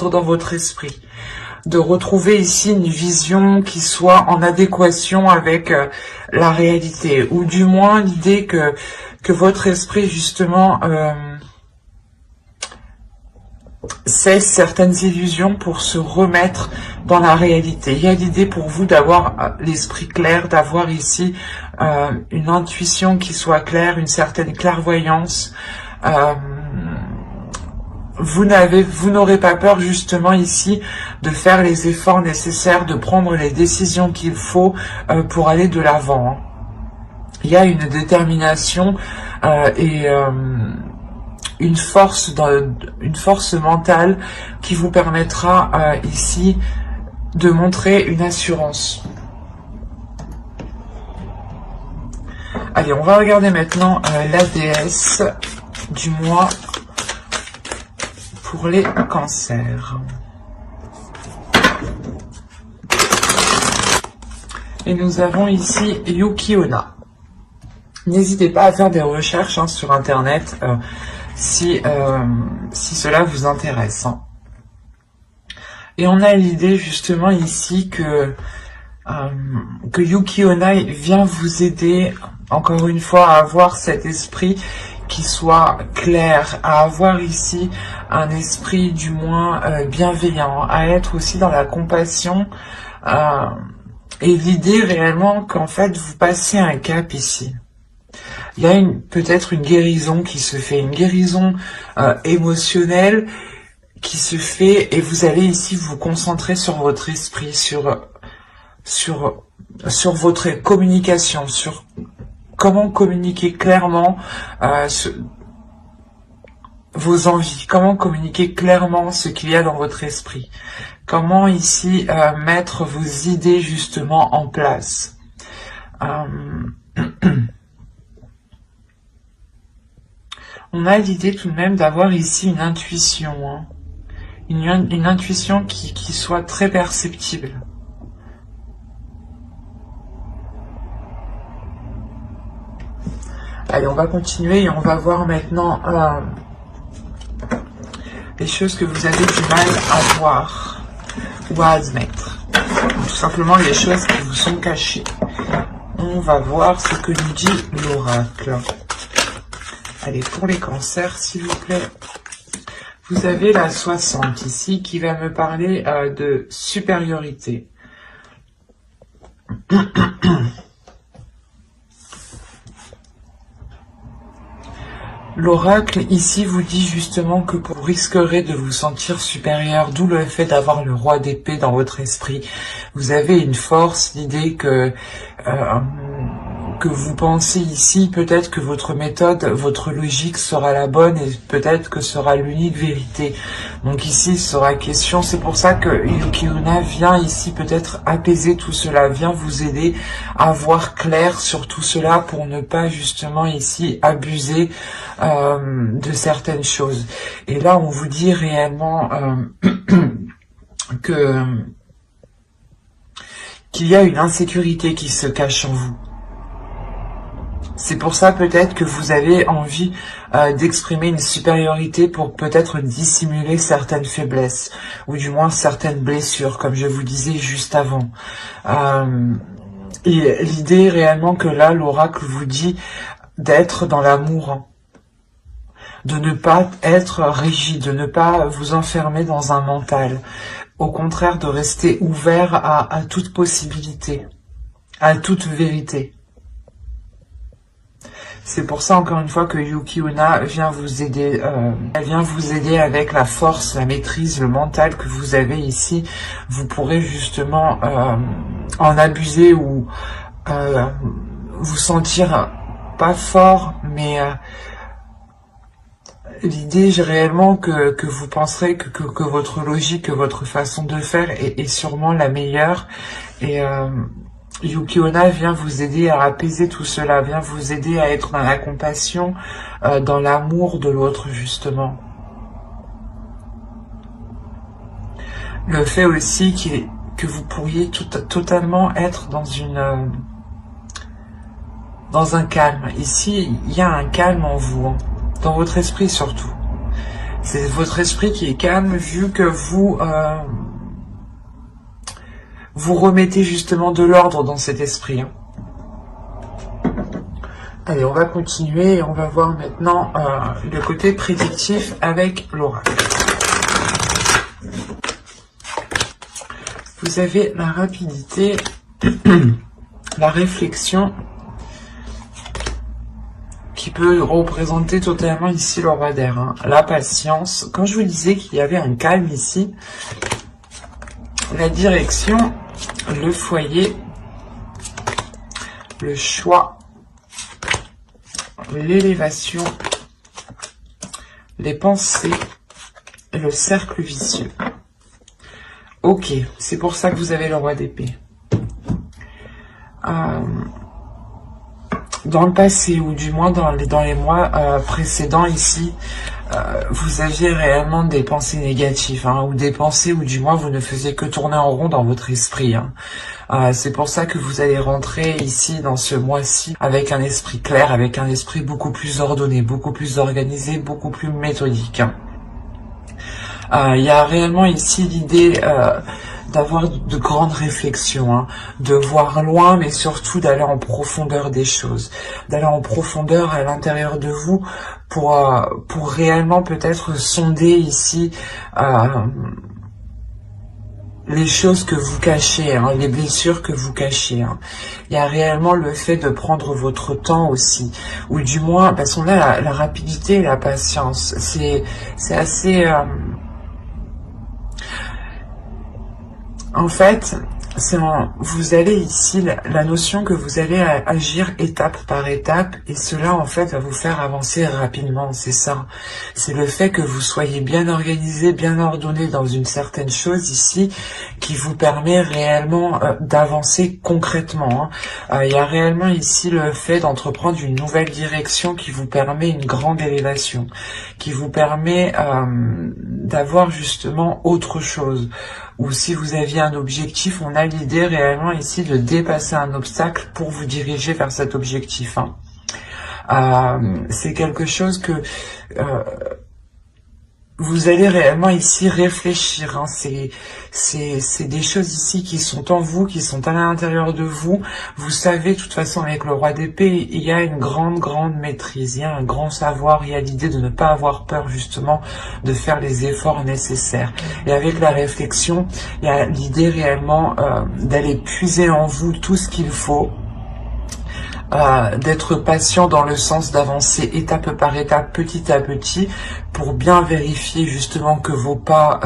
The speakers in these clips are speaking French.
dans votre esprit, de retrouver ici une vision qui soit en adéquation avec la réalité, ou du moins l'idée que votre esprit justement cesse certaines illusions pour se remettre dans la réalité. Il y a l'idée pour vous d'avoir l'esprit clair, d'avoir ici une intuition qui soit claire, une certaine clairvoyance. Vous n'aurez pas peur justement ici de faire les efforts nécessaires, de prendre les décisions qu'il faut pour aller de l'avant. Il y a une détermination et une force mentale qui vous permettra ici de montrer une assurance. Allez, on va regarder maintenant la déesse du mois pour les cancers. Et nous avons ici Yuki Onna. N'hésitez pas à faire des recherches sur internet si cela vous intéresse. Et on a l'idée justement ici que Yuki Onna vient vous aider encore une fois à avoir cet esprit qui soit clair, à avoir ici un esprit du moins bienveillant, à être aussi dans la compassion et l'idée réellement qu'en fait vous passez un cap ici. Il y a peut-être une guérison qui se fait, une guérison émotionnelle qui se fait et vous allez ici vous concentrer sur votre esprit, sur votre communication, sur comment communiquer clairement vos envies, comment communiquer clairement ce qu'il y a dans votre esprit, comment ici mettre vos idées justement en place. On a l'idée tout de même d'avoir ici une intuition, une intuition qui soit très perceptible. Allez, on va continuer et on va voir maintenant les choses que vous avez du mal à voir ou à admettre. Tout simplement les choses qui vous sont cachées. On va voir ce que nous dit l'oracle. Allez, pour les cancers, s'il vous plaît. Vous avez la 60 ici qui va me parler de supériorité. L'oracle ici vous dit justement que vous risquerez de vous sentir supérieur, d'où le fait d'avoir le roi d'épée dans votre esprit. Vous avez une force, l'idée que vous pensez ici, peut-être que votre méthode, votre logique sera la bonne et peut-être que sera l'unique vérité. Donc ici, il sera question, c'est pour ça que Yuki Onna vient ici peut-être apaiser tout cela, vient vous aider à voir clair sur tout cela pour ne pas justement ici abuser de certaines choses. Et là, on vous dit réellement qu'il y a une insécurité qui se cache en vous. C'est pour ça peut-être que vous avez envie d'exprimer une supériorité pour peut-être dissimuler certaines faiblesses, ou du moins certaines blessures, comme je vous disais juste avant. Et l'idée réellement que là, l'oracle vous dit d'être dans l'amour, de ne pas être rigide, de ne pas vous enfermer dans un mental. Au contraire, de rester ouvert à toute possibilité, à toute vérité. C'est pour ça, encore une fois, que Yuki Onna vient vous aider. Elle vient vous aider avec la force, la maîtrise, le mental que vous avez ici. Vous pourrez justement en abuser ou vous sentir pas fort, mais l'idée réellement que vous penserez que votre logique, que votre façon de faire est sûrement la meilleure. Et Yuki Onna vient vous aider à apaiser tout cela, vient vous aider à être dans la compassion, dans l'amour de l'autre justement. Le fait aussi que vous pourriez totalement être dans un calme. Ici, il y a un calme en vous, dans votre esprit surtout. C'est votre esprit qui est calme vu que vous remettez justement de l'ordre dans cet esprit. Allez, on va continuer et on va voir maintenant le côté prédictif avec l'oracle. Vous avez la rapidité, la réflexion, qui peut représenter totalement ici le roi d'air. Hein. La patience. Quand je vous disais qu'il y avait un calme ici, la direction, le foyer, le choix, l'élévation, les pensées et le cercle vicieux. Ok, c'est pour ça que vous avez le roi d'épée. Dans le passé, ou du moins dans les mois précédents ici, vous aviez réellement des pensées négatives, hein, ou des pensées où du moins vous ne faisiez que tourner en rond dans votre esprit. Hein. C'est pour ça que vous allez rentrer ici dans ce mois-ci avec un esprit clair, avec un esprit beaucoup plus ordonné, beaucoup plus organisé, beaucoup plus méthodique. Hein. Il y a réellement ici l'idée d'avoir de grandes réflexions, hein, de voir loin, mais surtout d'aller en profondeur des choses, d'aller en profondeur à l'intérieur de vous pour réellement peut-être sonder ici les choses que vous cachez, hein, les blessures que vous cachez. Hein. Il y a réellement le fait de prendre votre temps aussi, ou du moins, parce qu'on a la rapidité et la patience. C'est assez... En fait, vous allez ici, la notion que vous allez agir étape par étape, et cela en fait va vous faire avancer rapidement, c'est ça. C'est le fait que vous soyez bien organisé, bien ordonné dans une certaine chose ici, qui vous permet réellement d'avancer concrètement. Hein. Il y a réellement ici le fait d'entreprendre une nouvelle direction qui vous permet une grande élévation, qui vous permet d'avoir justement autre chose. Ou si vous aviez un objectif, on a l'idée réellement ici de dépasser un obstacle pour vous diriger vers cet objectif. Hein. C'est quelque chose que vous allez réellement ici réfléchir. Hein. C'est des choses ici qui sont en vous, qui sont à l'intérieur de vous. Vous savez, de toute façon, avec le roi d'épée, il y a une grande maîtrise, il y a un grand savoir, il y a l'idée de ne pas avoir peur, justement, de faire les efforts nécessaires. Et avec la réflexion, il y a l'idée réellement d'aller puiser en vous tout ce qu'il faut, d'être patient dans le sens d'avancer étape par étape, petit à petit, pour bien vérifier justement que vos pas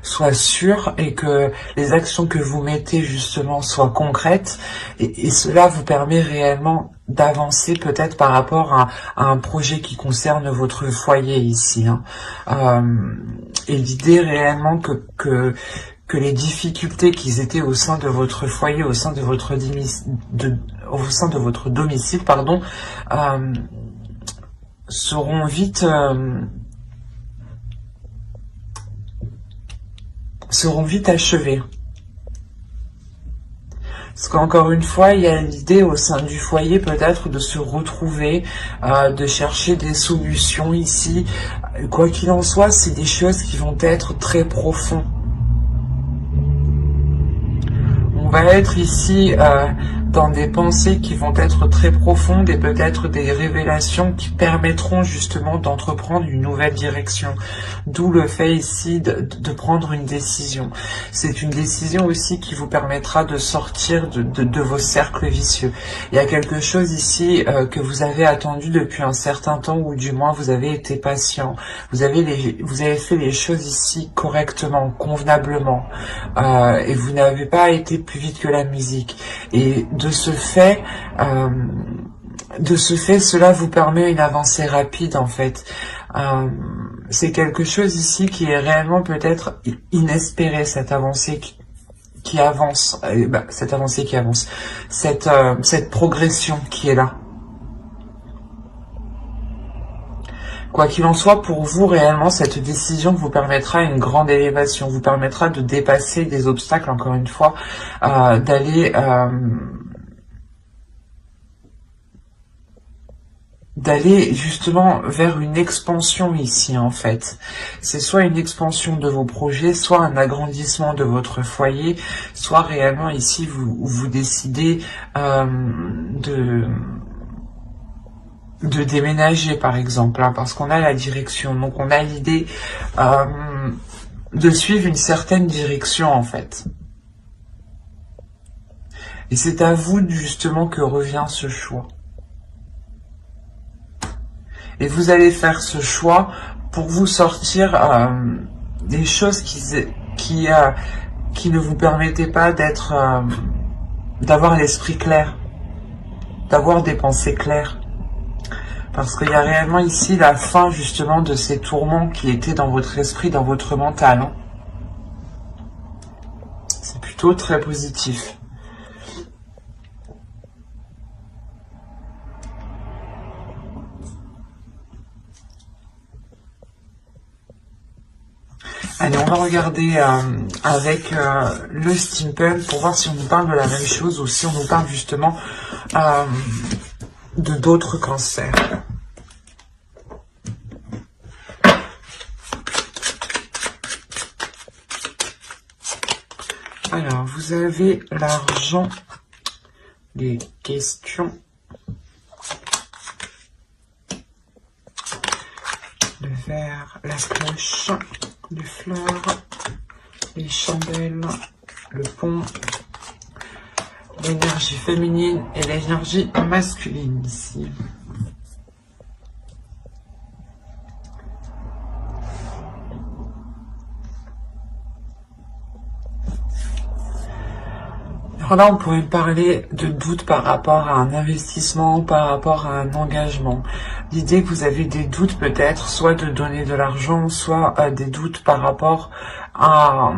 soient sûrs et que les actions que vous mettez justement soient concrètes. Et cela vous permet réellement d'avancer peut-être par rapport à un projet qui concerne votre foyer ici. Hein. Et l'idée réellement que les difficultés qui étaient au sein de votre foyer, au sein de votre domicile, pardon, seront vite achevées. Parce qu'encore une fois, il y a l'idée au sein du foyer peut-être de se retrouver, de chercher des solutions ici. Quoi qu'il en soit, c'est des choses qui vont être très profondes. On va être ici dans des pensées qui vont être très profondes et peut-être des révélations qui permettront justement d'entreprendre une nouvelle direction. D'où le fait ici de prendre une décision. C'est une décision aussi qui vous permettra de sortir de vos cercles vicieux. Il y a quelque chose ici que vous avez attendu depuis un certain temps, ou du moins vous avez été patient. Vous avez fait les choses ici correctement, convenablement, et vous n'avez pas été plus vite que la musique. Et de ce fait, cela vous permet une avancée rapide en fait. C'est quelque chose ici qui est réellement peut-être inespéré, cette avancée qui avance, cette progression qui est là. Quoi qu'il en soit, pour vous, réellement, cette décision vous permettra une grande élévation, vous permettra de dépasser des obstacles, encore une fois, d'aller d'aller justement vers une expansion ici en fait. C'est soit une expansion de vos projets, soit un agrandissement de votre foyer, soit réellement ici vous décidez de déménager par exemple, hein, parce qu'on a la direction, donc on a l'idée de suivre une certaine direction en fait. Et c'est à vous justement que revient ce choix. Et vous allez faire ce choix pour vous sortir des choses qui ne vous permettaient pas d'avoir l'esprit clair, d'avoir des pensées claires. Parce qu'il y a réellement ici la fin justement de ces tourments qui étaient dans votre esprit, dans votre mental. Hein. C'est plutôt très positif. Allez, on va regarder avec le steampunk pour voir si on nous parle de la même chose ou si on nous parle justement de d'autres cancers. Alors, vous avez l'argent, les questions, le verre, la cloche, les fleurs, les chandelles, le pont, l'énergie féminine et l'énergie masculine ici. Alors là, on pourrait parler de doute par rapport à un investissement, par rapport à un engagement. L'idée que vous avez des doutes peut-être, soit de donner de l'argent, soit des doutes par rapport à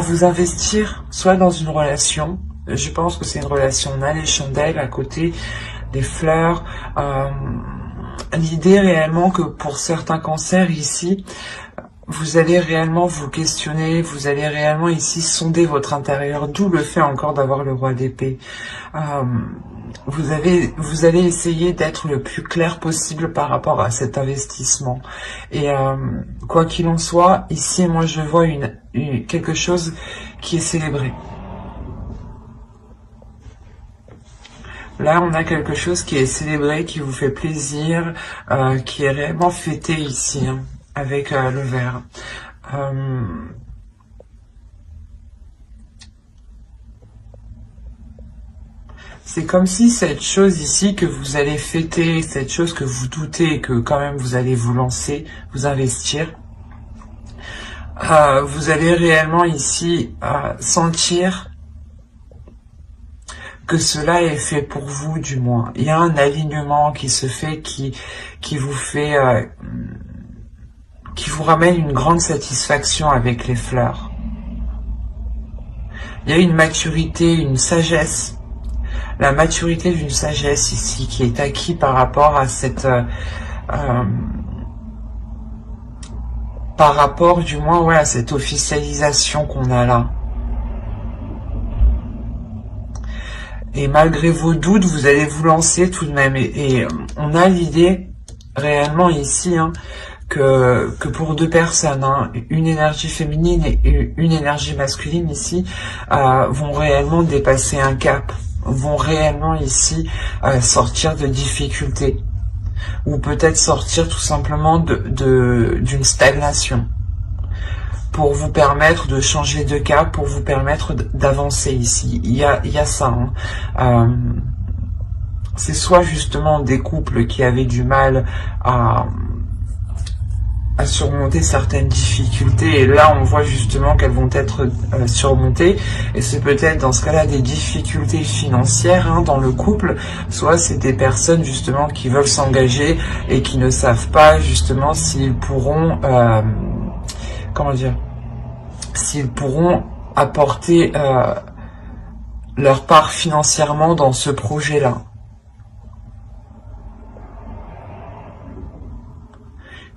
vous investir, soit dans une relation. Je pense que c'est une relation. On a les chandelles à côté, des fleurs. L'idée réellement que pour certains cancers ici, vous allez réellement vous questionner, vous allez réellement ici sonder votre intérieur, d'où le fait encore d'avoir le roi d'épée. Vous allez essayer d'être le plus clair possible par rapport à cet investissement. Et quoi qu'il en soit, ici, moi je vois quelque chose qui est célébré. Là, on a quelque chose qui est célébré, qui vous fait plaisir, qui est réellement fêté ici, hein, avec le verre. C'est comme si cette chose ici que vous allez fêter, cette chose que vous doutez que quand même vous allez vous lancer, vous investir, vous allez réellement ici sentir que cela est fait pour vous du moins. Il y a un alignement qui se fait, qui vous fait, qui vous ramène une grande satisfaction avec les fleurs. Il y a une maturité, une sagesse. La maturité d'une sagesse ici qui est acquise par rapport à cette... par rapport du moins ouais, à cette officialisation qu'on a là. Et malgré vos doutes, vous allez vous lancer tout de même. Et on a l'idée réellement ici hein, que pour deux personnes, hein, une énergie féminine et une énergie masculine ici, vont réellement dépasser un cap, vont réellement ici sortir de difficultés, ou peut-être sortir tout simplement d'une stagnation, pour vous permettre de changer de cap, pour vous permettre d'avancer ici. Il y a ça. Hein. C'est soit justement des couples qui avaient du mal à surmonter certaines difficultés, et là on voit justement qu'elles vont être surmontées, et c'est peut-être dans ce cas-là des difficultés financières hein, dans le couple, soit c'est des personnes justement qui veulent s'engager et qui ne savent pas justement s'ils pourront, comment dire, s'ils pourront apporter leur part financièrement dans ce projet-là.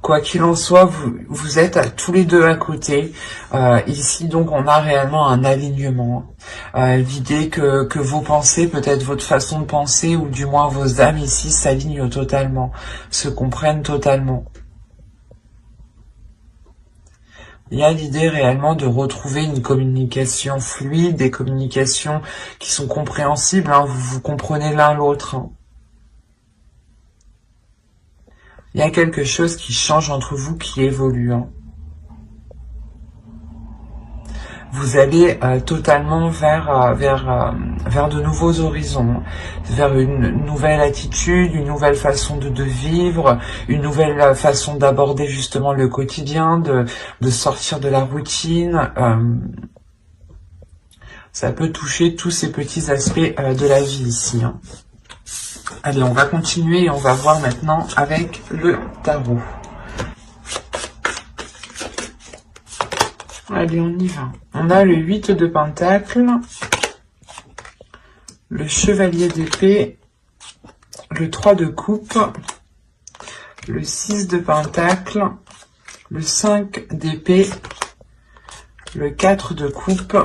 Quoi qu'il en soit, vous êtes tous les deux à côté. Ici, donc, on a réellement un alignement. L'idée que vos pensées, peut-être votre façon de penser, ou du moins vos âmes ici, s'alignent totalement, se comprennent totalement. Il y a l'idée réellement de retrouver une communication fluide, des communications qui sont compréhensibles, hein, vous comprenez l'un l'autre. Hein. Il y a quelque chose qui change entre vous, qui évolue. Hein. Vous allez totalement vers de nouveaux horizons, vers une nouvelle attitude, une nouvelle façon de vivre, une nouvelle façon d'aborder justement le quotidien, de sortir de la routine. Ça peut toucher tous ces petits aspects de la vie ici. Hein. Allez, on va continuer et on va voir maintenant avec le tarot. Allez, on y va. On a le 8 de Pentacles, le Chevalier d'épée, le 3 de coupe, le 6 de Pentacles, le 5 d'épée, le 4 de coupe,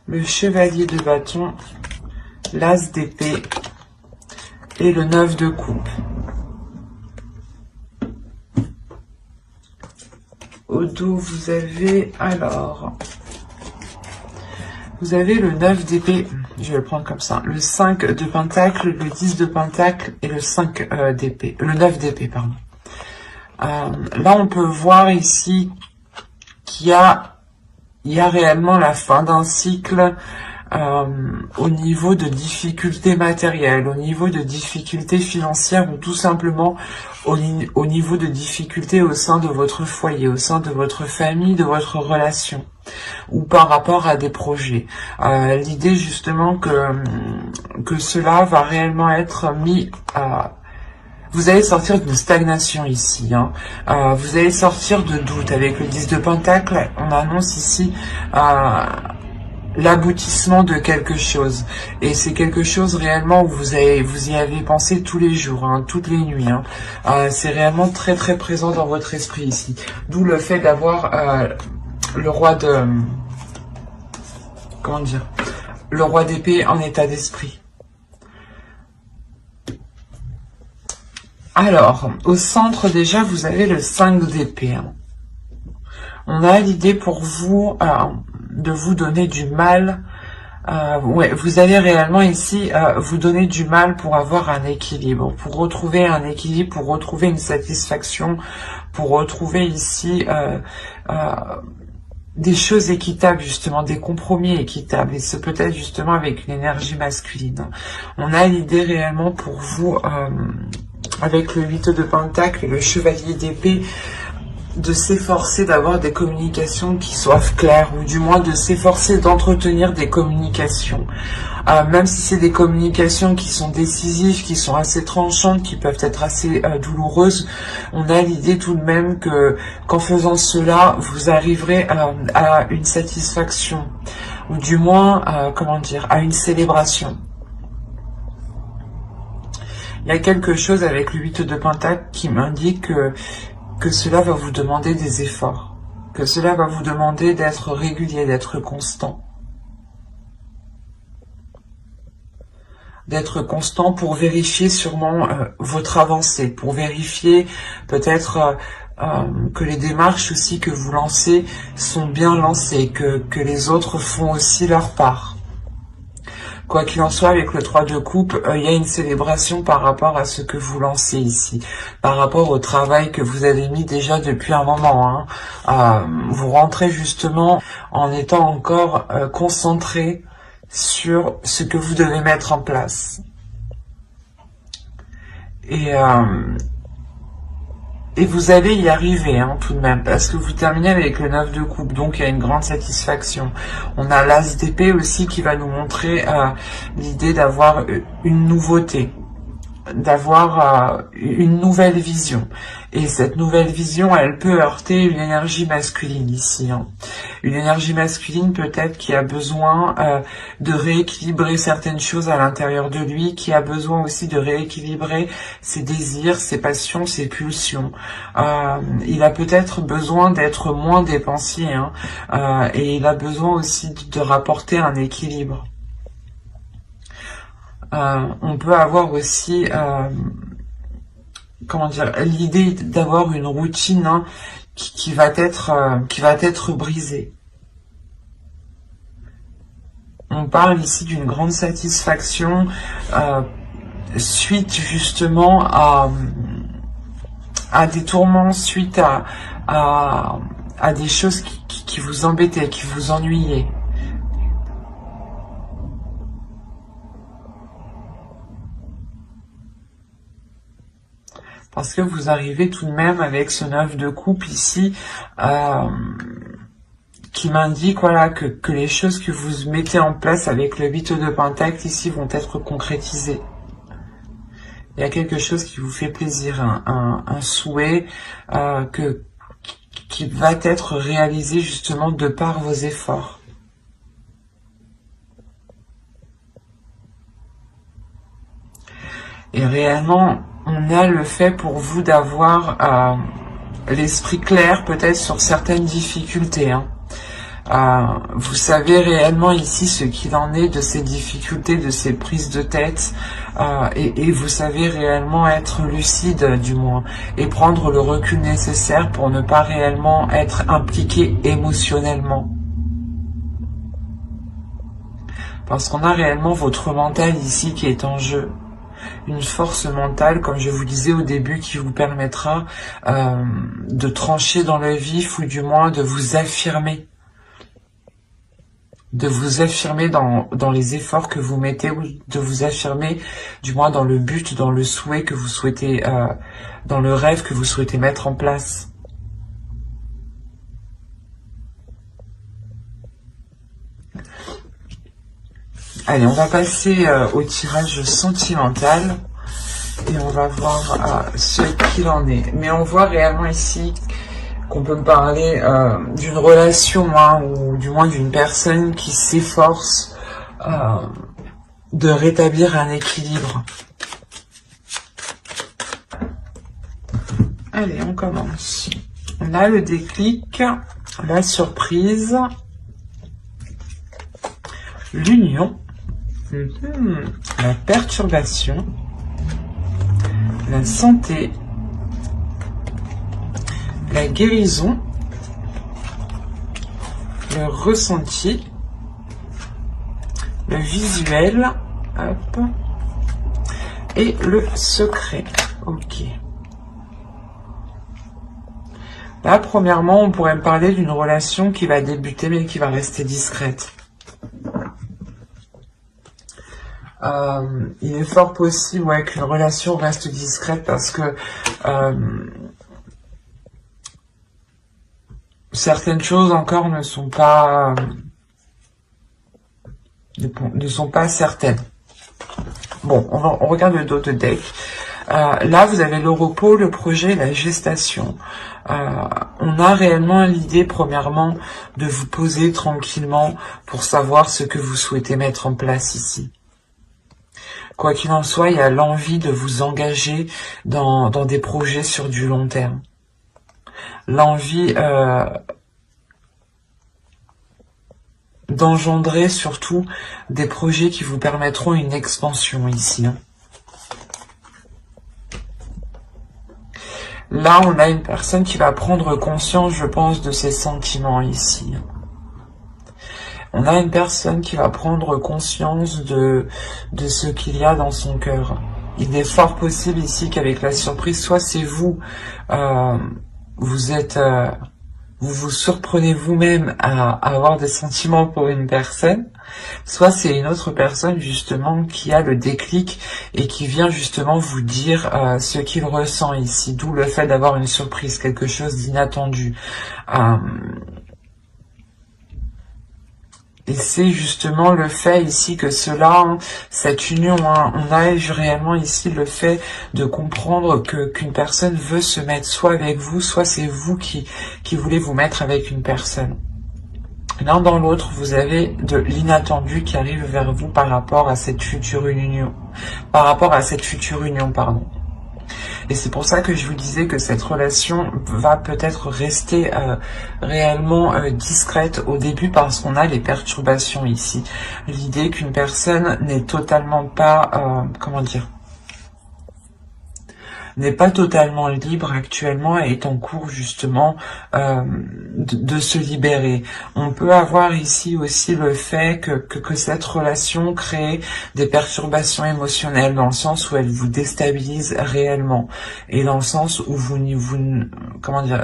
le Chevalier de bâton, l'As d'épée et le 9 de coupe. Au dos, vous avez vous avez le 9 d'épée, je vais le prendre comme ça, le 5 de Pentacle, le 10 de Pentacle et le 5 d'épée, le 9 d'épée, pardon. Là, on peut voir ici qu'il y a réellement la fin d'un cycle au niveau de difficultés matérielles, au niveau de difficultés financières ou tout simplement au niveau de difficultés au sein de votre foyer, au sein de votre famille, de votre relation ou par rapport à des projets. L'idée justement que cela va réellement être mis à... Vous allez sortir d'une stagnation ici, hein. Vous allez sortir de doute. Avec le 10 de Pentacle, on annonce ici l'aboutissement de quelque chose. Et c'est quelque chose réellement où vous y avez pensé tous les jours, hein, toutes les nuits. Hein. C'est réellement très très présent dans votre esprit ici. D'où le fait d'avoir le roi de... Comment dire? Le roi d'épée en état d'esprit. Alors, au centre déjà, vous avez le 5 d'épée. Hein. On a l'idée pour vous de vous donner du mal. Ouais, vous allez réellement ici vous donner du mal pour avoir un équilibre, pour retrouver un équilibre, pour retrouver une satisfaction, pour retrouver ici des choses équitables, justement, des compromis équitables, et ce peut-être justement avec une énergie masculine. On a l'idée réellement pour vous, avec le 8 de Pentacle et le Chevalier d'épée, de s'efforcer d'avoir des communications qui soient claires, ou du moins de s'efforcer d'entretenir des communications. Même si c'est des communications qui sont décisives, qui sont assez tranchantes, qui peuvent être assez douloureuses, on a l'idée tout de même que qu'en faisant cela, vous arriverez à une satisfaction, ou du moins, comment dire, à une célébration. Il y a quelque chose avec le 8 de Pentacle qui m'indique que cela va vous demander des efforts, que cela va vous demander d'être régulier, d'être constant. D'être constant pour vérifier sûrement votre avancée, pour vérifier peut-être que les démarches aussi que vous lancez sont bien lancées, que les autres font aussi leur part. Quoi qu'il en soit, avec le 3 de coupe, il y a une célébration par rapport à ce que vous lancez ici, par rapport au travail que vous avez mis déjà depuis un moment. Hein. Vous rentrez justement en étant encore concentré sur ce que vous devez mettre en place. Et vous allez y arriver, hein, tout de même, parce que vous terminez avec le 9 de coupe, donc il y a une grande satisfaction. On a l'As d'épée aussi qui va nous montrer l'idée d'avoir une nouveauté, d'avoir une nouvelle vision. Et cette nouvelle vision, elle peut heurter une énergie masculine ici. Hein. Une énergie masculine peut-être qui a besoin de rééquilibrer certaines choses à l'intérieur de lui, qui a besoin aussi de rééquilibrer ses désirs, ses passions, ses pulsions. Il a peut-être besoin d'être moins dépensier, hein, et il a besoin aussi de rapporter un équilibre. On peut avoir aussi comment dire, l'idée d'avoir une routine, hein, qui va être brisée. On parle ici d'une grande satisfaction suite justement à des tourments, suite à des choses qui vous embêtaient, qui vous ennuyaient. Parce que vous arrivez tout de même avec ce 9 de coupe ici, qui m'indique voilà, que les choses que vous mettez en place avec le 8 de pentacle ici vont être concrétisées. Il y a quelque chose qui vous fait plaisir, un souhait qui va être réalisé justement de par vos efforts. Et réellement, on a le fait pour vous d'avoir l'esprit clair peut-être sur certaines difficultés. Hein. Vous savez réellement ici ce qu'il en est de ces difficultés, de ces prises de tête, et vous savez réellement être lucide du moins, et prendre le recul nécessaire pour ne pas réellement être impliqué émotionnellement. Parce qu'on a réellement votre mental ici qui est en jeu. Une force mentale, comme je vous disais au début, qui vous permettra de trancher dans le vif, ou du moins de vous affirmer. De vous affirmer dans les efforts que vous mettez, ou de vous affirmer du moins dans le but, dans le souhait que vous souhaitez, dans le rêve que vous souhaitez mettre en place. Allez, on va passer au tirage sentimental et on va voir ce qu'il en est. Mais on voit réellement ici qu'on peut me parler d'une relation, hein, ou du moins d'une personne qui s'efforce de rétablir un équilibre. Allez, on commence. On a le déclic, la surprise, l'union, la perturbation, la santé, la guérison, le ressenti, le visuel, hop, et le secret. Ok. Là, premièrement, on pourrait me parler d'une relation qui va débuter mais qui va rester discrète. Il est fort possible, ouais, qu'une relation reste discrète parce que certaines choses encore ne sont pas certaines. Bon, on regarde le dos de deck. Là, vous avez le repos, le projet, la gestation. On a réellement l'idée, premièrement, de vous poser tranquillement pour savoir ce que vous souhaitez mettre en place ici. Quoi qu'il en soit, il y a l'envie de vous engager dans des projets sur du long terme. L'envie d'engendrer surtout des projets qui vous permettront une expansion ici. Là, on a une personne qui va prendre conscience, je pense, de ses sentiments ici. On a une personne qui va prendre conscience de ce qu'il y a dans son cœur. Il est fort possible ici qu'avec la surprise, soit c'est vous, vous vous surprenez vous-même à avoir des sentiments pour une personne, soit c'est une autre personne justement qui a le déclic et qui vient justement vous dire ce qu'il ressent ici, d'où le fait d'avoir une surprise, quelque chose d'inattendu. Et c'est justement le fait ici que cela, hein, cette union, hein, on a réellement ici le fait de comprendre qu'une personne veut se mettre soit avec vous, soit c'est vous qui voulez vous mettre avec une personne. L'un dans l'autre, vous avez de l'inattendu qui arrive vers vous par rapport à cette future union. Pardon. Et c'est pour ça que je vous disais que cette relation va peut-être rester réellement discrète au début parce qu'on a les perturbations ici. L'idée qu'une personne n'est totalement pas, n'est pas totalement libre actuellement et est en cours justement de se libérer. On peut avoir ici aussi le fait que cette relation crée des perturbations émotionnelles dans le sens où elle vous déstabilise réellement et dans le sens où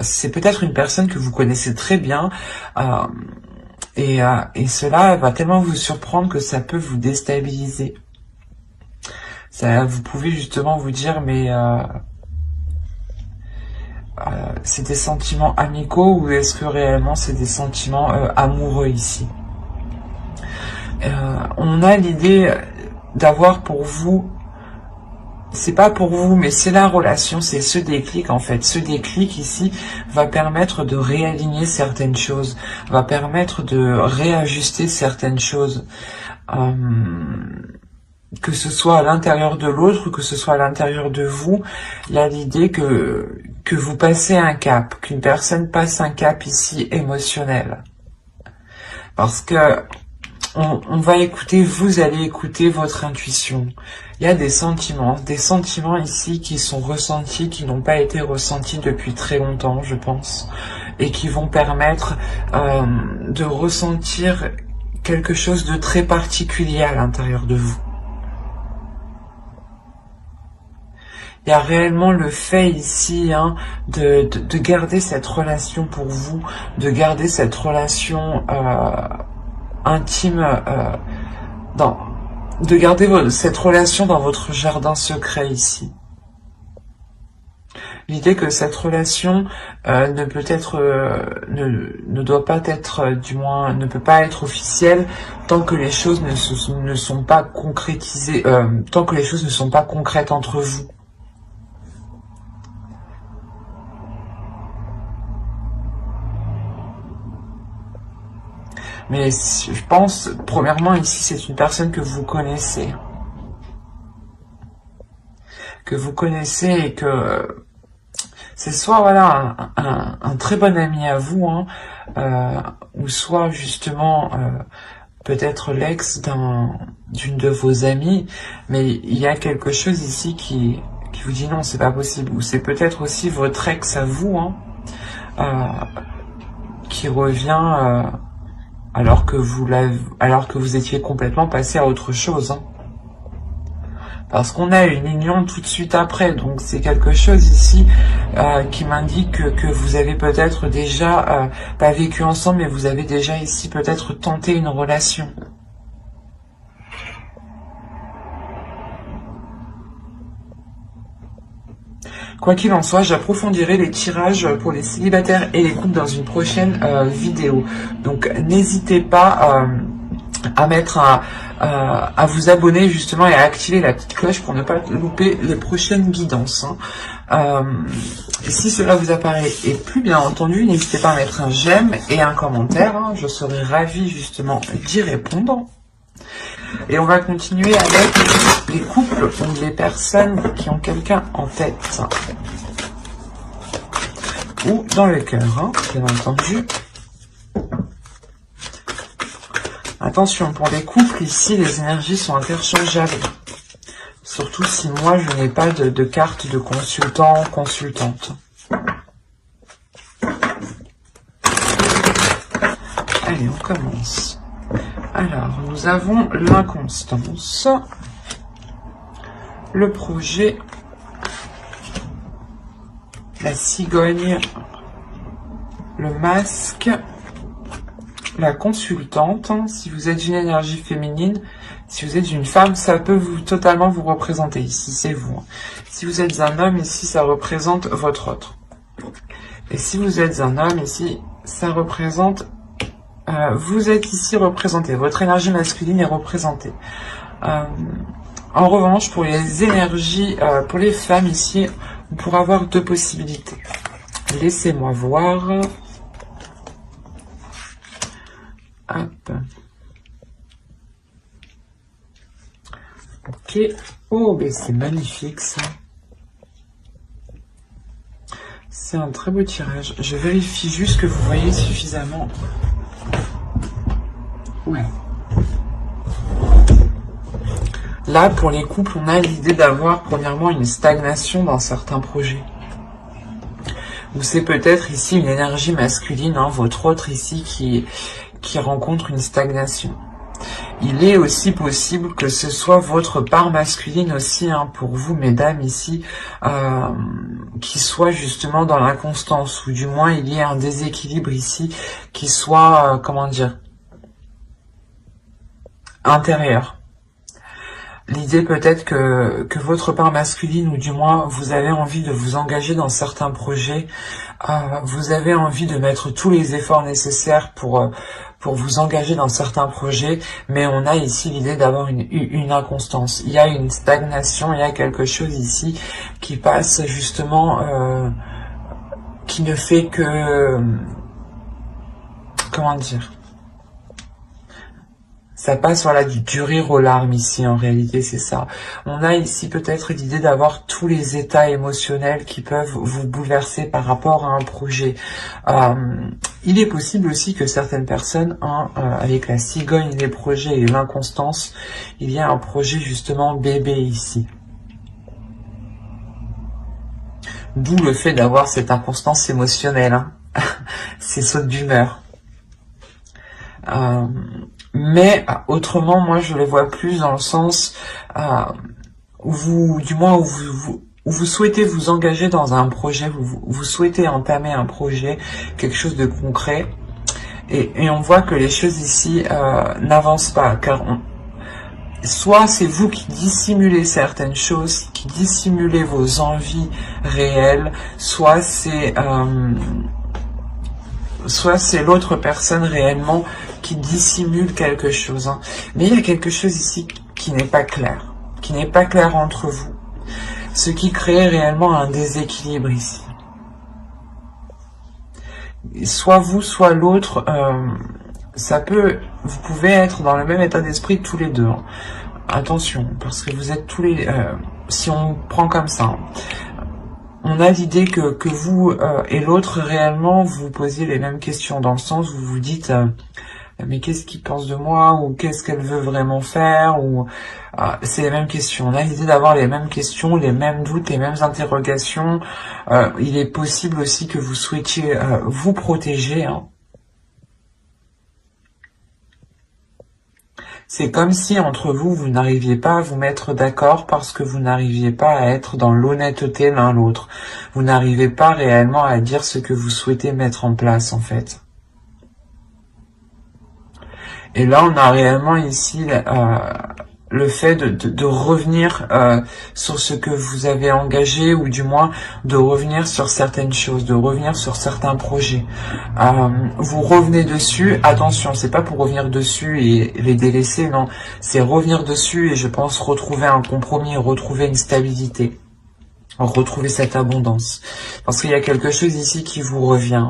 c'est peut-être une personne que vous connaissez très bien et cela va tellement vous surprendre que ça peut vous déstabiliser. Ça, vous pouvez justement vous dire, mais c'est des sentiments amicaux ou est-ce que réellement c'est des sentiments amoureux ici? On a l'idée d'avoir pour vous, c'est pas pour vous, mais c'est la relation, c'est ce déclic en fait. Ce déclic ici va permettre de réaligner certaines choses, va permettre de réajuster certaines choses. Que ce soit à l'intérieur de l'autre ou que ce soit à l'intérieur de vous, il y a l'idée que vous passez un cap, qu'une personne passe un cap ici émotionnel. Parce que on va écouter, vous allez écouter votre intuition. Il y a des sentiments ici qui sont ressentis, qui n'ont pas été ressentis depuis très longtemps, je pense, et qui vont permettre de ressentir quelque chose de très particulier à l'intérieur de vous. Il y a réellement le fait ici de garder cette relation pour vous, de garder cette relation intime, de garder cette relation dans votre jardin secret ici. L'idée que cette relation ne peut pas être officielle tant que les choses ne sont pas concrétisées, tant que les choses ne sont pas concrètes entre vous. Mais je pense, premièrement, ici, c'est une personne que vous connaissez. Et que c'est soit, voilà, un très bon ami à vous, ou soit, justement, peut-être l'ex d'une de vos amies. Mais il y a quelque chose ici qui vous dit non, c'est pas possible. Ou c'est peut-être aussi votre ex à vous, qui revient... alors que vous étiez complètement passé à autre chose. Parce qu'on a une union tout de suite après, donc c'est quelque chose ici qui m'indique que vous avez peut-être déjà pas vécu ensemble, mais vous avez déjà ici peut-être tenté une relation. Quoi qu'il en soit, j'approfondirai les tirages pour les célibataires et les couples dans une prochaine vidéo. Donc n'hésitez pas à vous abonner justement et à activer la petite cloche pour ne pas louper les prochaines guidances. Et si cela vous apparaît et plus bien entendu, n'hésitez pas à mettre un j'aime et un commentaire. Je serai ravie justement d'y répondre. Et on va continuer avec les couples ou les personnes qui ont quelqu'un en tête. Ou dans le cœur, bien entendu. Attention, pour les couples, ici, les énergies sont interchangeables. Surtout si moi, je n'ai pas de carte de consultant ou consultante. Allez, on commence. Alors, nous avons l'inconstance, le projet, la cigogne, le masque, la consultante. Si vous êtes une énergie féminine, si vous êtes une femme, ça peut totalement vous représenter. Ici, c'est vous. Si vous êtes un homme, ici, ça représente votre autre. Et si vous êtes un homme, ici, ça représente vous êtes ici représenté, votre énergie masculine est représentée. En revanche, pour les énergies, pour les femmes ici, on pourra avoir deux possibilités. Laissez-moi voir. Hop. Ok. Oh, ben c'est magnifique ça. C'est un très beau tirage. Je vérifie juste que vous voyez suffisamment. Ouais. Là, pour les couples, on a l'idée d'avoir premièrement une stagnation dans certains projets. Ou c'est peut-être ici une énergie masculine, hein, votre autre ici qui rencontre une stagnation. Il est aussi possible que ce soit votre part masculine aussi, hein, pour vous, mesdames, ici, qui soit justement dans l'inconstance, ou du moins il y ait un déséquilibre ici, qui soit, comment dire, intérieur. L'idée peut-être que votre part masculine, ou du moins vous avez envie de vous engager dans certains projets, vous avez envie de mettre tous les efforts nécessaires pour vous engager dans certains projets, mais on a ici l'idée d'avoir une inconstance. Il y a une stagnation, il y a quelque chose ici qui passe justement, qui ne fait que, comment dire, ça passe, voilà, du rire aux larmes ici, en réalité, c'est ça. On a ici peut-être l'idée d'avoir tous les états émotionnels qui peuvent vous bouleverser par rapport à un projet. Il est possible aussi que certaines personnes, hein, avec la cigogne, les projets et l'inconstance, il y a un projet justement bébé ici. D'où le fait d'avoir cette inconstance émotionnelle, hein. Ces sautes d'humeur. Mais autrement, moi je les vois plus dans le sens où vous, du moins où vous souhaitez vous engager dans un projet, vous souhaitez entamer un projet, quelque chose de concret, et on voit que les choses ici n'avancent pas, car soit c'est vous qui dissimulez certaines choses, qui dissimulez vos envies réelles, soit c'est l'autre personne réellement qui dissimule quelque chose, hein. Mais il y a quelque chose ici qui n'est pas clair, entre vous, ce qui crée réellement un déséquilibre ici. Soit vous, soit l'autre, vous pouvez être dans le même état d'esprit tous les deux, hein. Attention, parce que vous êtes tous les, si on prend comme ça, hein, on a l'idée que vous et l'autre réellement vous posiez les mêmes questions, dans le sens où vous vous dites mais qu'est-ce qu'il pense de moi, ou qu'est-ce qu'elle veut vraiment faire, ou c'est les mêmes questions. On a l'idée d'avoir les mêmes questions, les mêmes doutes, les mêmes interrogations. Il est possible aussi que vous souhaitiez vous protéger, hein. C'est comme si entre vous, vous n'arriviez pas à vous mettre d'accord parce que vous n'arriviez pas à être dans l'honnêteté l'un l'autre. Vous n'arrivez pas réellement à dire ce que vous souhaitez mettre en place, en fait. Et là, on a réellement ici le fait de revenir sur ce que vous avez engagé, ou du moins de revenir sur certaines choses, de revenir sur certains projets. Vous revenez dessus, attention, c'est pas pour revenir dessus et les délaisser, non, c'est revenir dessus et je pense retrouver un compromis, retrouver une stabilité, retrouver cette abondance. Parce qu'il y a quelque chose ici qui vous revient.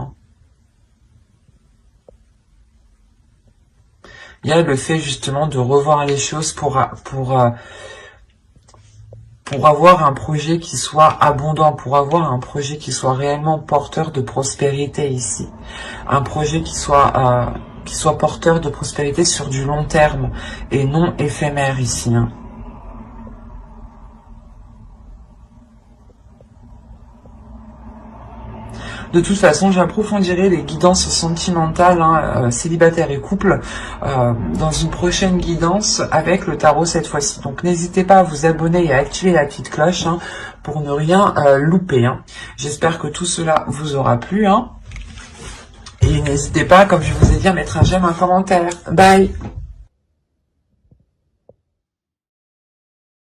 Il y a le fait justement de revoir les choses pour avoir un projet qui soit abondant, pour avoir un projet qui soit réellement porteur de prospérité ici. Un projet qui soit porteur de prospérité sur du long terme et non éphémère ici, hein. De toute façon, j'approfondirai les guidances sentimentales, hein, célibataires et couple, dans une prochaine guidance avec le tarot cette fois-ci. Donc n'hésitez pas à vous abonner et à activer la petite cloche, hein, pour ne rien louper, hein. J'espère que tout cela vous aura plu, hein. Et n'hésitez pas, comme je vous ai dit, à mettre un j'aime, un commentaire. Bye!